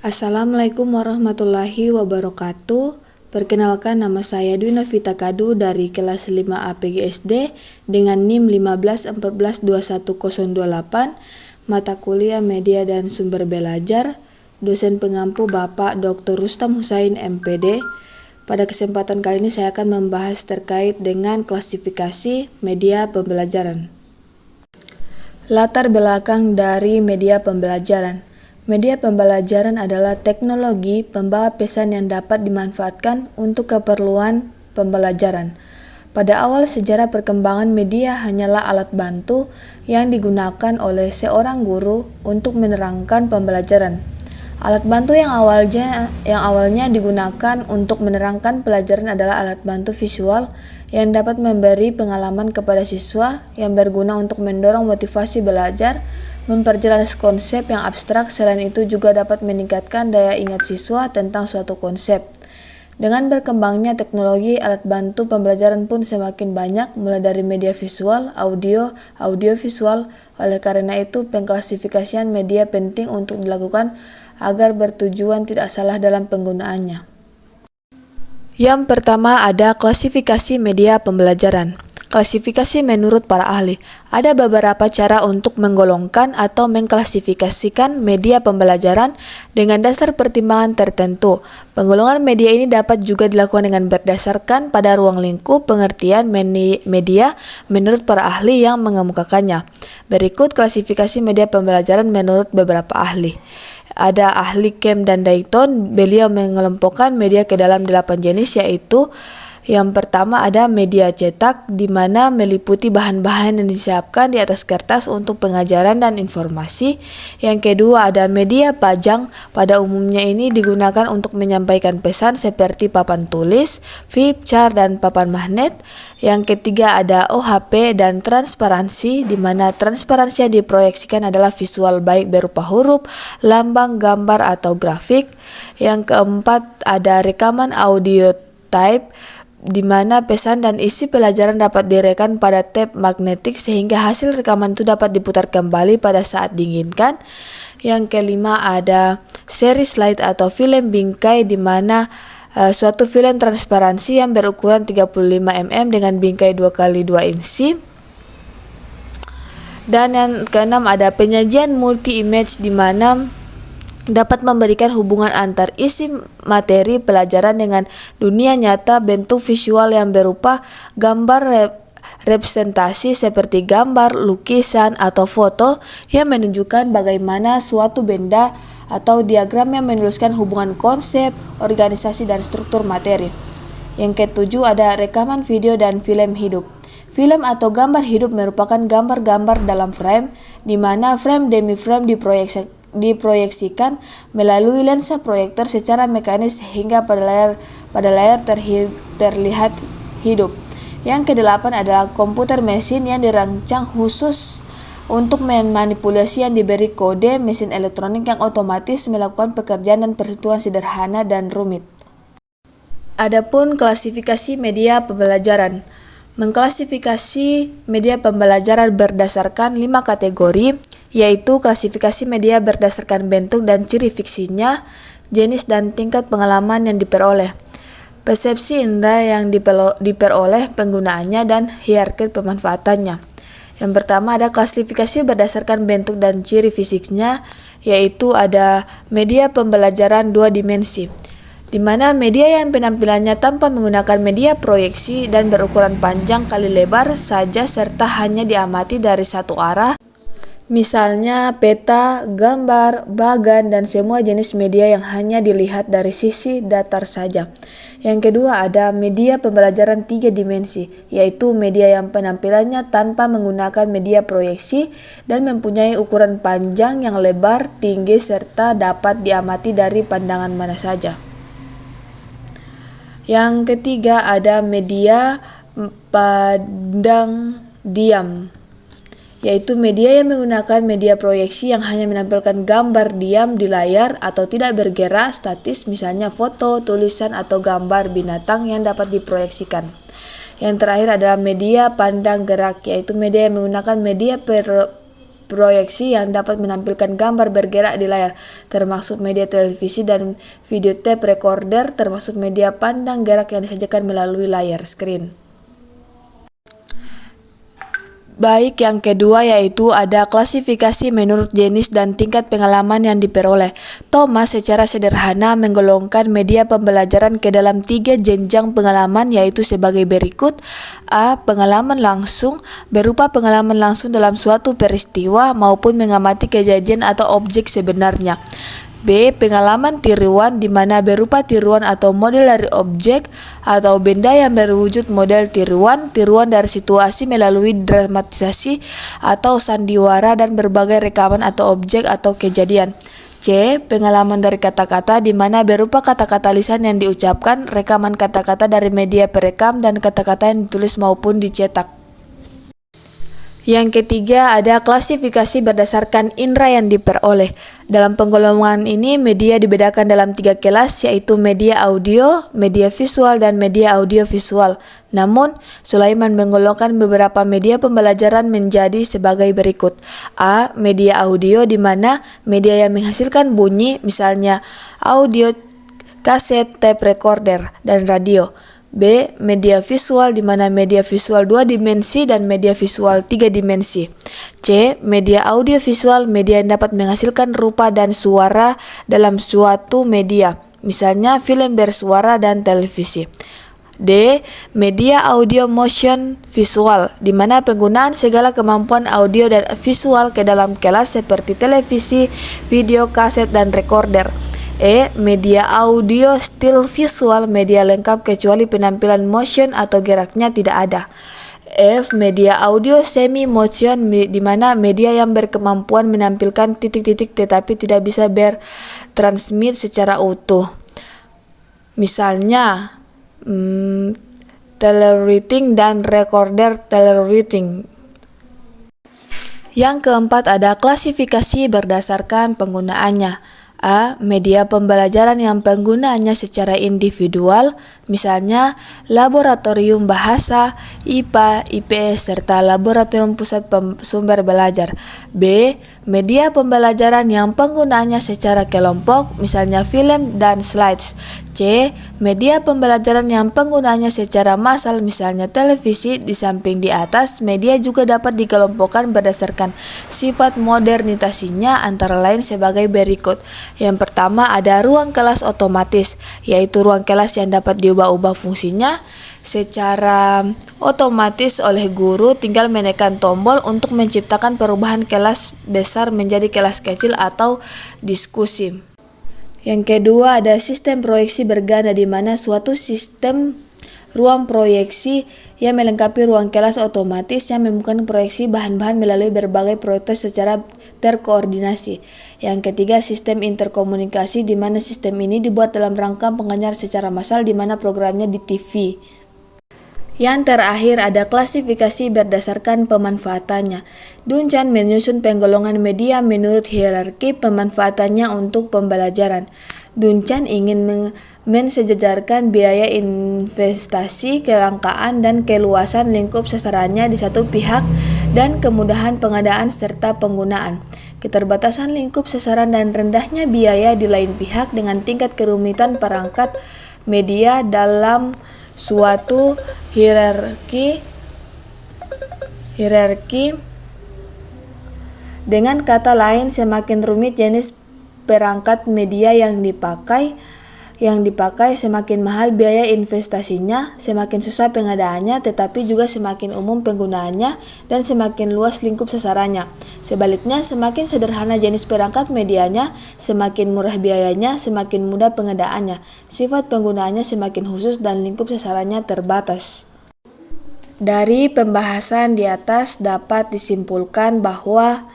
Assalamualaikum warahmatullahi wabarakatuh. Perkenalkan, nama saya Dwi Novita Kadu dari kelas 5A PGSD dengan NIM 15142108, mata kuliah Media dan Sumber Belajar, dosen pengampu Bapak Dr. Rustam Husain MPD. Pada kesempatan kali ini saya akan membahas terkait dengan klasifikasi media pembelajaran. Latar belakang dari media pembelajaran. Media pembelajaran adalah teknologi pembawa pesan yang dapat dimanfaatkan untuk keperluan pembelajaran. Pada awal sejarah perkembangan media hanyalah alat bantu yang digunakan oleh seorang guru untuk menerangkan pembelajaran. Alat bantu yang awalnya digunakan untuk menerangkan pelajaran adalah alat bantu visual yang dapat memberi pengalaman kepada siswa yang berguna untuk mendorong motivasi belajar, memperjelas konsep yang abstrak. Selain itu juga dapat meningkatkan daya ingat siswa tentang suatu konsep. Dengan berkembangnya teknologi, alat bantu pembelajaran pun semakin banyak, mulai dari media visual, audio visual. Oleh karena itu, pengklasifikasian media penting untuk dilakukan agar bertujuan tidak salah dalam penggunaannya. Yang pertama ada klasifikasi media pembelajaran. Klasifikasi menurut para ahli. Ada beberapa cara untuk menggolongkan atau mengklasifikasikan media pembelajaran dengan dasar pertimbangan tertentu. Penggolongan media ini dapat juga dilakukan dengan berdasarkan pada ruang lingkup pengertian media menurut para ahli yang mengemukakannya. Berikut klasifikasi media pembelajaran menurut beberapa ahli. Ada ahli Kemp dan Dayton. Beliau mengelompokkan media ke dalam 8 jenis, yaitu yang pertama ada media cetak, di mana meliputi bahan-bahan yang disiapkan di atas kertas untuk pengajaran dan informasi. Yang kedua ada media pajang, pada umumnya ini digunakan untuk menyampaikan pesan seperti papan tulis, flip chart, dan papan magnet. Yang ketiga ada OHP dan transparansi, di mana transparansi yang diproyeksikan adalah visual baik berupa huruf, lambang, gambar, atau grafik. Yang keempat ada rekaman audio tape, di mana pesan dan isi pelajaran dapat direkam pada tape magnetik sehingga hasil rekaman itu dapat diputar kembali pada saat diinginkan. Yang kelima ada seri slide atau film bingkai, di mana suatu film transparansi yang berukuran 35 mm dengan bingkai 2x2 inci. Dan yang keenam ada penyajian multi image, di mana dapat memberikan hubungan antar isi materi pelajaran dengan dunia nyata. Bentuk visual yang berupa gambar representasi seperti gambar, lukisan, atau foto yang menunjukkan bagaimana suatu benda, atau diagram yang menuliskan hubungan konsep, organisasi, dan struktur materi. Yang ketujuh ada rekaman video dan film hidup. Film atau gambar hidup merupakan gambar-gambar dalam frame, di mana frame demi frame diproyeksikan melalui lensa proyektor secara mekanis sehingga pada layar terlihat hidup. Yang kedelapan adalah komputer mesin yang dirancang khusus untuk memanipulasi yang diberi kode, mesin elektronik yang otomatis melakukan pekerjaan dan perhitungan sederhana dan rumit. Adapun klasifikasi media pembelajaran. Mengklasifikasi media pembelajaran berdasarkan 5 kategori, yaitu klasifikasi media berdasarkan bentuk dan ciri fiksinya, jenis dan tingkat pengalaman yang diperoleh, persepsi indera yang diperoleh penggunaannya, dan hierarki pemanfaatannya. Yang pertama ada klasifikasi berdasarkan bentuk dan ciri fisiknya, yaitu ada media pembelajaran 2 dimensi, di mana media yang penampilannya tanpa menggunakan media proyeksi dan berukuran panjang kali lebar saja serta hanya diamati dari satu arah. Misalnya peta, gambar, bagan, dan semua jenis media yang hanya dilihat dari sisi datar saja. Yang kedua ada media pembelajaran 3 dimensi, yaitu media yang penampilannya tanpa menggunakan media proyeksi dan mempunyai ukuran panjang yang lebar, tinggi, serta dapat diamati dari pandangan mana saja. Yang ketiga ada media pandang diam, yaitu media yang menggunakan media proyeksi yang hanya menampilkan gambar diam di layar atau tidak bergerak, statis, misalnya foto, tulisan, atau gambar binatang yang dapat diproyeksikan. Yang terakhir adalah media pandang gerak, yaitu media yang menggunakan media proyeksi yang dapat menampilkan gambar bergerak di layar, termasuk media televisi dan video tape recorder, termasuk media pandang gerak yang disajikan melalui layar screen. Baik, yang kedua yaitu ada klasifikasi menurut jenis dan tingkat pengalaman yang diperoleh. Thomas secara sederhana menggolongkan media pembelajaran ke dalam 3 jenjang pengalaman, yaitu sebagai berikut. A. Pengalaman langsung, berupa pengalaman langsung dalam suatu peristiwa maupun mengamati kejadian atau objek sebenarnya. B. Pengalaman tiruan, di mana berupa tiruan atau model dari objek atau benda yang berwujud model tiruan dari situasi melalui dramatisasi atau sandiwara dan berbagai rekaman atau objek atau kejadian. C. Pengalaman dari kata-kata, di mana berupa kata-kata lisan yang diucapkan, rekaman kata-kata dari media perekam, dan kata-kata yang ditulis maupun dicetak. Yang ketiga ada klasifikasi berdasarkan indera yang diperoleh. Dalam penggolongan ini media dibedakan dalam 3 kelas, yaitu media audio, media visual, dan media audiovisual. Namun, Sulaiman menggolongkan beberapa media pembelajaran menjadi sebagai berikut. A. Media audio, di mana media yang menghasilkan bunyi, misalnya audio, kaset, tape recorder, dan radio. B. Media visual, di mana media visual 2 dimensi dan media visual 3 dimensi. C. Media audiovisual, media yang dapat menghasilkan rupa dan suara dalam suatu media, misalnya film bersuara dan televisi. D. Media audio motion visual, di mana penggunaan segala kemampuan audio dan visual ke dalam kelas seperti televisi, video, kaset, dan recorder. E. Media audio still visual, media lengkap kecuali penampilan motion atau geraknya tidak ada. F. Media audio semi motion, di mana media yang berkemampuan menampilkan titik-titik tetapi tidak bisa bertransmit secara utuh. Misalnya telereading dan recorder telereading. Yang keempat ada klasifikasi berdasarkan penggunaannya. A. Media pembelajaran yang penggunaannya secara individual, misalnya laboratorium bahasa, IPA, IPS, serta laboratorium pusat sumber belajar. B. Media pembelajaran yang penggunaannya secara kelompok, misalnya film dan slides. C. Media pembelajaran yang penggunaannya secara massal, misalnya televisi. Di samping di atas, media juga dapat dikelompokkan berdasarkan sifat modernitasinya, antara lain sebagai berikut. Yang pertama ada ruang kelas otomatis, yaitu ruang kelas yang dapat diubah-ubah fungsinya secara otomatis oleh guru, tinggal menekan tombol untuk menciptakan perubahan kelas besar menjadi kelas kecil atau diskusi. Yang kedua ada sistem proyeksi berganda, di mana suatu sistem ruang proyeksi yang melengkapi ruang kelas otomatis yang memungkinkan proyeksi bahan-bahan melalui berbagai proyektor secara terkoordinasi. Yang ketiga sistem interkomunikasi, di mana sistem ini dibuat dalam rangka pengantar secara massal, di mana programnya di TV. Yang terakhir ada klasifikasi berdasarkan pemanfaatannya. Duncan menyusun penggolongan media menurut hierarki pemanfaatannya untuk pembelajaran. Duncan ingin mensejajarkan biaya investasi, kelangkaan, dan keluasan lingkup sasarannya di satu pihak, dan kemudahan pengadaan serta penggunaan. Keterbatasan lingkup sasaran dan rendahnya biaya di lain pihak, dengan tingkat kerumitan perangkat media dalam suatu hierarki. Dengan kata lain, semakin rumit jenis perangkat media yang dipakai, semakin mahal biaya investasinya, semakin susah pengadaannya, tetapi juga semakin umum penggunaannya dan semakin luas lingkup sasarannya. Sebaliknya, semakin sederhana jenis perangkat medianya, semakin murah biayanya, semakin mudah pengadaannya. Sifat penggunaannya semakin khusus dan lingkup sasarannya terbatas. Dari pembahasan di atas dapat disimpulkan bahwa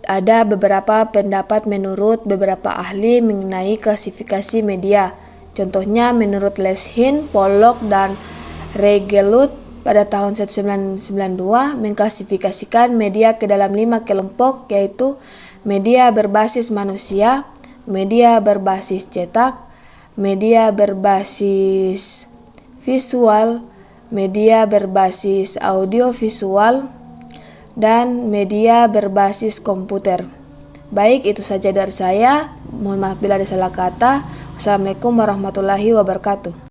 ada beberapa pendapat menurut beberapa ahli mengenai klasifikasi media. Contohnya menurut Leshin, Pollock, dan Reigelut pada tahun 1992 mengklasifikasikan media ke dalam 5 kelompok, yaitu media berbasis manusia, media berbasis cetak, media berbasis visual, media berbasis audiovisual, dan media berbasis komputer. Baik, itu saja dari saya. Mohon maaf bila ada salah kata. Wassalamualaikum warahmatullahi wabarakatuh.